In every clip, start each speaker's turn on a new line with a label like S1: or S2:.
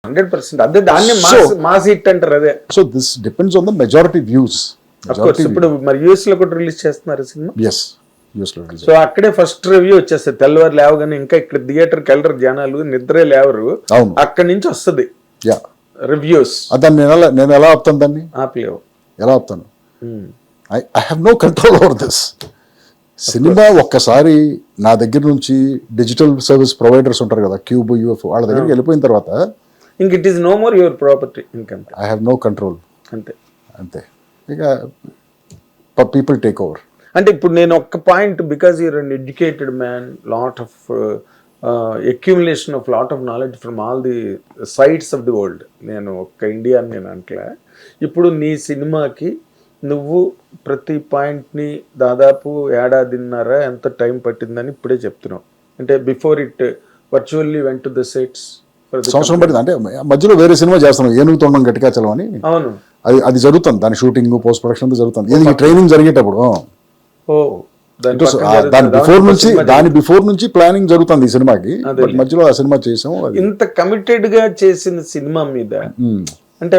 S1: 100%. అదే దాన్ని mass hit అంటారు. అదే
S2: so this depends on the majority views.
S1: ఇప్పుడు మరి యూఎస్ లో కూడా రిలీజ్ చేస్తున్నారు సినిమా.
S2: ఎస్, యూఎస్ లో రిలీజ్.
S1: సో అక్కడే ఫస్ట్ రివ్యూ వచ్చేస్తుంది. తెల్లవారు లేవగానే, ఇంకా ఇక్కడ థియేటర్కి వెళ్ళరు జనాలు, నిద్రే లేవరు, అక్కడి నుంచి వస్తుంది రివ్యూస్.
S2: దాన్ని నేను ఎలా ఆపుతాను, దాన్ని
S1: ఆపలేవు.
S2: ఎలా ఆపుతాను? I have no control over this. Cinema ఒక్కసారి నా దగ్గర నుంచి డిజిటల్ సర్వీస్ ప్రొవైడర్స్ ఉంటారు కదా, క్యూబ్, యూఎఫ్, వాళ్ళ దగ్గరికి వెళ్ళిపోయిన తర్వాత
S1: ఇంక it is no more your property. ఇంకంతే,
S2: ఐ హ్యావ్ నో కంట్రోల్.
S1: అంతే
S2: అంతే. ఇక పీపుల్ టేక్ ఓవర్.
S1: అంటే ఇప్పుడు నేను ఒక్క point, because you're uneducated man, lot of accumulation of lot of knowledge from all the sides of the world. నేను ఒక్క ఇండియా అని నేను అంటలే. ఇప్పుడు నీ సినిమాకి నువ్వు ప్రతి పాయింట్ని దాదాపు ఏడాదిన్నర ఎంత టైం పట్టిందని ఇప్పుడే చెప్తున్నావు. అంటే before it virtually went to the sets.
S2: సంవత్సరం పట్టింది. అంటే మధ్యలో వేరే సినిమా చేస్తున్నాం, ఏనుగు తొండం గట్టిగా చలవని.
S1: అవును,
S2: అది జరుగుతుంది, దాని షూటింగ్ పోస్ట్ ప్రొడక్షన్ జరుగుతుంది. ఇది ట్రైనింగ్ జరిగేటప్పుడు దాని బిఫోర్ నుంచి ప్లానింగ్ జరుగుతుంది ఈ సినిమాకి. మధ్యలో ఆ సినిమా చేసాము.
S1: ఇంత కమిటెడ్ గా చేసిన సినిమా మీద అంటే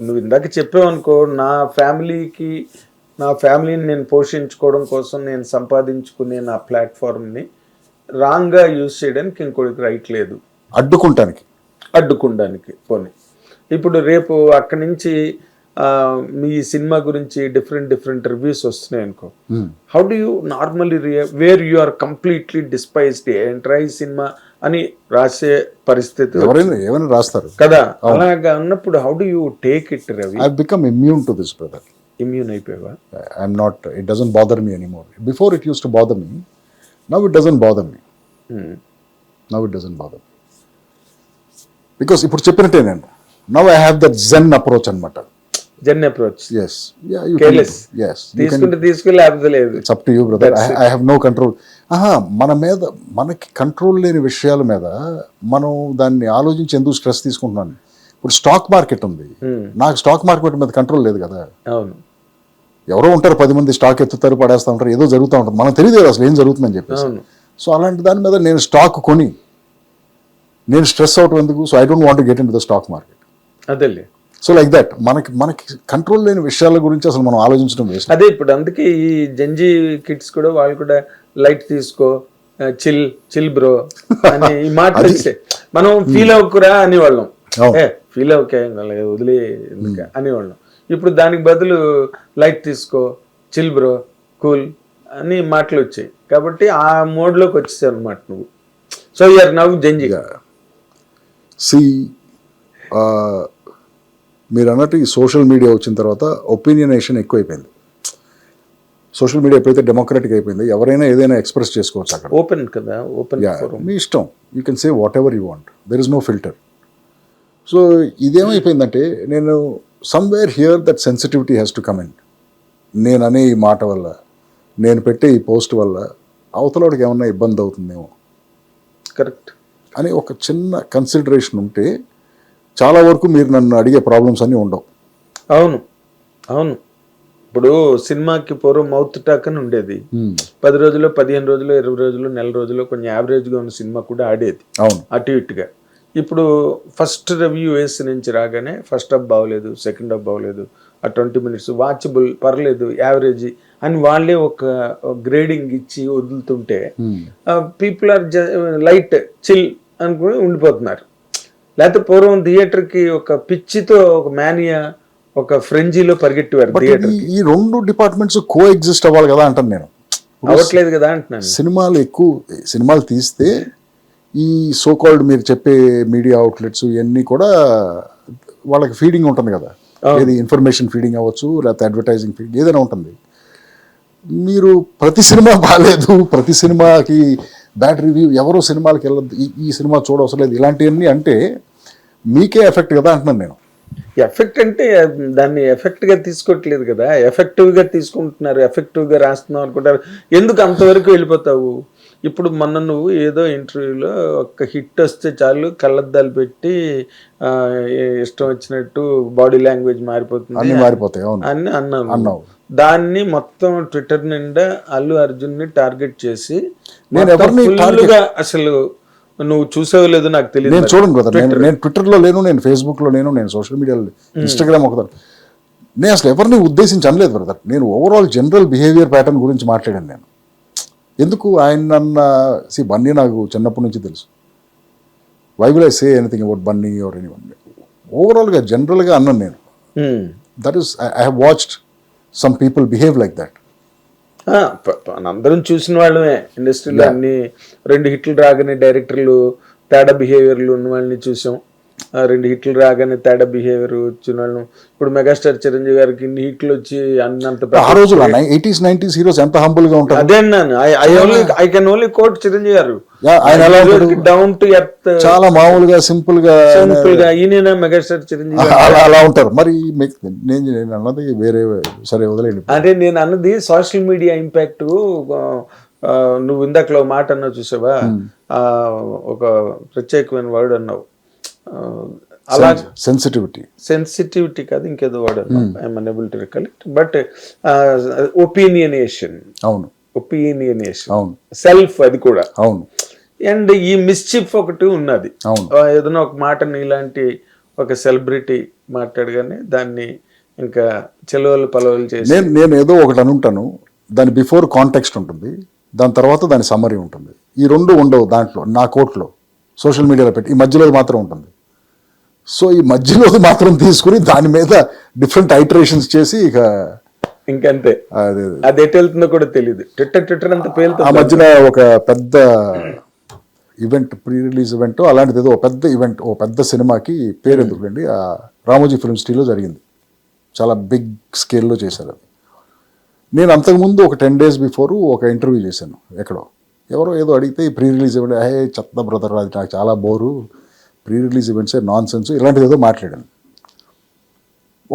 S1: నువ్వు ఇందాక చెప్పావు అనుకో, నా ఫ్యామిలీని నేను పోషించుకోవడం కోసం నేను సంపాదించుకునే నా ప్లాట్ఫామ్ని రాంగ్గా యూజ్ చేయడానికి ఇంకోటికి రైట్ లేదు, అడ్డుకుండానికి. పోనీ ఇప్పుడు రేపు అక్కడి నుంచి మీ సినిమా గురించి డిఫరెంట్ రివ్యూస్ వస్తున్నాయి అనుకో, how do you normally where you are completely despised entry cinema అని రాసే పరిస్థితి
S2: ఏమైనా రాస్తారు
S1: కదా. అలాగా ఉన్నప్పుడు how do you take it Ravi?
S2: I become immune to this brother.
S1: Immune అయిపోయావా?
S2: I'm not, it doesn't bother me anymore. Before it uses to bother me, now it doesn't bother me. Because ఇప్పుడు చెప్పినట్టే నేను, now I have that gen approach అనమాట.
S1: జెన్ approach.
S2: Yes. Yeah, you can. Yes.
S1: తీసుకుంటే లేదు.
S2: It's up to you, brother. I have no control. మనకి control లేని విషయాల మీద మనం దాన్ని ఆలోచించి ఎందుకు స్ట్రెస్ తీసుకుంటున్నాను. ఇప్పుడు స్టాక్ మార్కెట్ ఉంది, నాకు స్టాక్ మార్కెట్ మీద కంట్రోల్ లేదు కదా.
S1: అవును,
S2: ఎవరో ఉంటారు 10 మంది స్టాక్ ఎత్తుతారు, పడేస్తూ ఉంటారు, ఏదో జరుగుతూ ఉంటుంది, మనకు తెలియదు అసలు ఏం జరుగుతుందని చెప్పేసి. సో అలాంటి దాని మీద నేను స్టాక్ కొని నేను స్ట్రెస్ అవటం ఎందుకు? So I don't want to get in to the stock market.
S1: అదేలే.
S2: సో లైక్ దట్ మనకి కంట్రోల్ లేని విషయాల గురించి అసలు మనం ఆలోచించడం వేస్ట్.
S1: అదే ఇప్పుడు అందుకే ఈ జెన్జీ కిడ్స్ కూడా వాళ్ళు కూడా లైట్ తీసుకో, చిల్ బ్రో అని ఈ మాటలు వస్తే మనం ఫీల్ అవ్వకురా అనేవాళ్ళం. ఫీల్ అవ్వకే వదిలే అనేవాళ్ళం. ఇప్పుడు దానికి బదులు లైట్ తీసుకో, చిల్ బ్రో, కూల్ అని మాటలు వచ్చాయి. కాబట్టి ఆ మోడ్లోకి వచ్చేసావు అనమాట నువ్వు. సో యూఆర్ నౌ జెన్జీగా.
S2: మీరు అన్నట్టు ఈ సోషల్ మీడియా వచ్చిన తర్వాత ఒపీనియనేషన్ ఎక్కువైపోయింది. సోషల్ మీడియా ఎప్పుడైతే డెమోక్రటిక్ అయిపోయింది, ఎవరైనా ఏదైనా ఎక్స్ప్రెస్ చేసుకోవచ్చు అక్కడ.
S1: ఓపెన్ కదా, ఓపెన్,
S2: మీ ఇష్టం, you can say whatever you want, there is no filter. So ఇదేమైపోయిందంటే, నేను somewhere hear that sensitivity has to come in. నేను అనే ఈ మాట వల్ల, నేను పెట్టే ఈ పోస్ట్ వల్ల అవతలవాడికి ఏమన్నా ఇబ్బంది అవుతుందేమో,
S1: కరెక్ట్
S2: అని ఒక చిన్న కన్సిడరేషన్ ఉంటే చాలా వరకు మీరు నన్ను అడిగే ప్రాబ్లమ్స్ అన్నీ ఉండవు.
S1: అవును, ఇప్పుడు సినిమాకి పూర్వం మౌత్ టాక్ అని ఉండేది. 10 రోజులు, 15 రోజులు, 20 రోజులు, నెల రోజులు కొంచెం యావరేజ్గా ఉన్న సినిమా కూడా ఆడేది.
S2: అవును,
S1: అటు ఇటుగా. ఇప్పుడు ఫస్ట్ రివ్యూ వేసి నుంచి రాగానే ఫస్ట్ హాఫ్ బాగోలేదు, సెకండ్ హాఫ్ బాగోలేదు, ఆ 20 minutes వాచబుల్, పర్లేదు, యావరేజ్ అని వాళ్ళే ఒక గ్రేడింగ్ ఇచ్చి వదులుతుంటే పీపుల్ ఆర్ లైట్, చిల్ అనుకుని ఉండిపోతున్నారు. లేకపోతే పూర్వం థియేటర్కి ఒక పిచ్చితో, ఒక మానియా, ఒక ఫ్రెంజీలో పరిగెట్టేవారు థియేటర్.
S2: ఈ రెండు డిపార్ట్మెంట్స్ కో ఎగ్జిస్ట్ అవ్వాలి కదా అంటాను నేను.
S1: అవ్వట్లేదు కదా అంటున్నాను.
S2: సినిమాలు తీస్తే ఈ సో కాల్డ్ మీరు చెప్పే మీడియా అవుట్లెట్స్ ఇవన్నీ కూడా వాళ్ళకి ఫీడింగ్ ఉంటుంది కదా. ఏది ఇన్ఫర్మేషన్ ఫీడింగ్ అవ్వచ్చు, లేకపోతే అడ్వర్టైజింగ్ ఫీడింగ్ ఏదైనా ఉంటుంది. మీరు ప్రతి సినిమా బాగాలేదు, ప్రతి సినిమాకి బ్యాడ్ రివ్యూ, ఎవరో సినిమాలకి వెళ్ళదు, ఈ సినిమా చూడవసరం లేదు, ఇలాంటివన్నీ అంటే మీకే ఎఫెక్ట్ కదా అంటున్నాను నేను.
S1: ఎఫెక్ట్ అంటే దాన్ని ఎఫెక్ట్గా తీసుకోవట్లేదు కదా, ఎఫెక్టివ్గా తీసుకుంటున్నారు, ఎఫెక్టివ్గా రాస్తున్నావు అనుకుంటారు. ఎందుకు అంతవరకు వెళ్ళిపోతావు? ఇప్పుడు మొన్న నువ్వు ఏదో ఇంటర్వ్యూలో ఒక హిట్ వస్తే చాలు కళ్ళద్దాలు పెట్టి ఇష్టం వచ్చినట్టు బాడీ లాంగ్వేజ్ మారిపోతుంది అని అన్నావు. దాన్ని మొత్తం ట్విట్టర్ నిండా అల్లు అర్జున్ని టార్గెట్ చేసి అసలు నువ్వు చూసావో లేదో నాకు తెలియదు.
S2: నేను చూడండి బ్రదర్, నేను ట్విట్టర్లో లేను, నేను ఫేస్బుక్లో లేను, నేను సోషల్ మీడియాలో, ఇన్స్టాగ్రామ్ ఒకదాన్ని. నేను అసలు ఎవరిని ఉద్దేశించి అనలేదు బ్రదర్. నేను ఓవరాల్ జనరల్ బిహేవియర్ ప్యాటర్న్ గురించి మాట్లాడాను నేను. ఎందుకు ఆయన నన్న బన్నీ నాకు చిన్నప్పటి నుంచి తెలుసు. Why will I say anything about Bunny or anyone? ఓవరాల్గా జనరల్గా అన్నాను నేను. That is I have watched some people behave like that.
S1: అందరం చూసిన వాళ్ళమే ఇండస్ట్రీలో. అన్ని 2 హిట్లు రాగానే డైరెక్టర్లు తేడా బిహేవియర్లు ఉన్న వాళ్ళని చూసాం. 2 హిట్లు రాగానే తేడా బిహేవియర్ వచ్చిన వాళ్ళను. ఇప్పుడు మెగాస్టార్ చిరంజీవి గారికి ఇన్ని హిట్లు వచ్చి అన్నంత
S2: ఆ రోజులు 80s 90s హీరోస్ ఎంత హంబుల్ గా ఉంటారు.
S1: అదే అన్నాను. I can only quote Chiranjeevi garu.
S2: ఆయన ఎలా ఉంటాడు?
S1: డౌన్ టు ఎర్త్,
S2: చాలా మామూలుగా సింపుల్ గా.
S1: ఈయన మెగాస్టార్ చిరంజీవి
S2: అలా ఉంటారు. మరి నేను అన్నది వేరే, సరే వదిలేండి.
S1: అదే నేను అన్నది సోషల్ మీడియా ఇంపాక్ట్. నువ్వు ఇందాకలో మాట అన్నావు చూసావా, ఒక ప్రత్యేకమైన వర్డ్ అన్నావు, అలా సెన్సిటివిటీ కాదు ఇంకేదో వర్డ్ అన్నావు, I'm unable to recollect, but opinionation.
S2: అవును,
S1: ఒపీనియనేషన్,
S2: అవును,
S1: సెల్ఫ్, అది కూడా.
S2: అవును.
S1: అండ్ ఈ మిస్చిఫ్ ఒకటి ఉన్నది.
S2: అవును.
S1: ఏదైనా ఒక మాటని ఇలాంటి ఒక సెలబ్రిటీ మాట్లాడగానే దాన్ని ఇంకా చెలవలు పలవలు చేసి,
S2: నేను ఏదో ఒకటి అనుంటాను, దాని బిఫోర్ కాంటెక్స్ట్ ఉంటుంది, దాని తర్వాత దాని సమ్మరీ ఉంటుంది. ఈ రెండు ఉండవు దాంట్లో, నా కోట్లో సోషల్ మీడియాలో పెట్టి. ఈ మధ్యలో మాత్రం ఉంటుంది. సో ఈ మధ్యలో మాత్రం తీసుకుని దాని మీద డిఫరెంట్ ఐటరేషన్స్ చేసి ఇక
S1: ఇంకంతే. అది ఎటు వెళ్తుందో కూడా తెలియదు. ట్విట్టర్ అంత పేలుతుంది.
S2: ఆ మధ్యన ఒక పెద్ద ఈవెంట్, ప్రీ రిలీజ్ ఈవెంట్ అలాంటిది ఏదో పెద్ద ఈవెంట్, ఓ పెద్ద సినిమాకి పేరు ఎందుకులేండి, రామోజీ ఫిల్మ్ సిటీలో జరిగింది. చాలా బిగ్ స్కేల్లో చేశారు అది. నేను అంతకుముందు ఒక 10 days బిఫోర్ ఒక ఇంటర్వ్యూ చేశాను ఎక్కడో. ఎవరో ఏదో అడిగితే ఈ ప్రీ రిలీజ్ ఈవెంట్, చెత్త బ్రదర్, అది నాకు చాలా బోరు, ప్రీ రిలీజ్ ఈవెంట్సే నాన్ సెన్స్, ఇలాంటిది ఏదో మాట్లాడాను.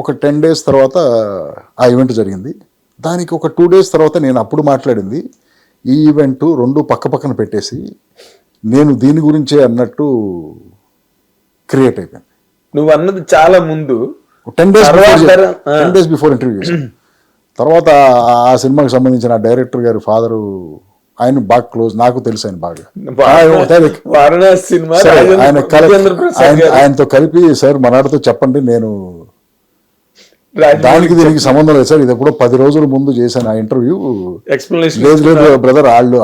S2: ఒక 10 days తర్వాత ఆ ఈవెంట్ జరిగింది. దానికి ఒక 2 days తర్వాత నేను అప్పుడు మాట్లాడింది ఈ ఈవెంట్ రెండు పక్క పక్కన పెట్టేసి నేను దీని గురించే అన్నట్టు క్రియేట్ అయిపోయింది.
S1: నువ్వు అన్నది చాలా ముందు
S2: 10 days బిఫోర్ ఇంటర్వ్యూ చేశాను. తర్వాత ఆ సినిమాకి సంబంధించిన డైరెక్టర్ గారి ఫాదరు, ఆయన బాగా క్లోజ్, నాకు తెలుసు ఆయన బాగా. ఆయనతో కలిపి, సార్ మనాడితో చెప్పండి, నేను దానికి దీనికి సంబంధం లేదు సార్, ఇది ఎప్పుడో 10 రోజుల ముందు చేశాను ఆ ఇంటర్వ్యూ. లేదు బ్రదర్, వాళ్ళు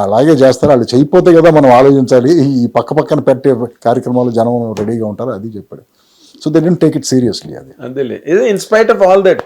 S2: అలాగే చేస్తారు, వాళ్ళు చేయకపోతే కదా మనం ఆలోచించాలి, ఈ పక్కన పెట్టే కార్యక్రమాలు జనం రెడీగా ఉంటారు, అది చెప్పాడు. So they didn't take it seriously. అది
S1: అదేలే, in spite of all that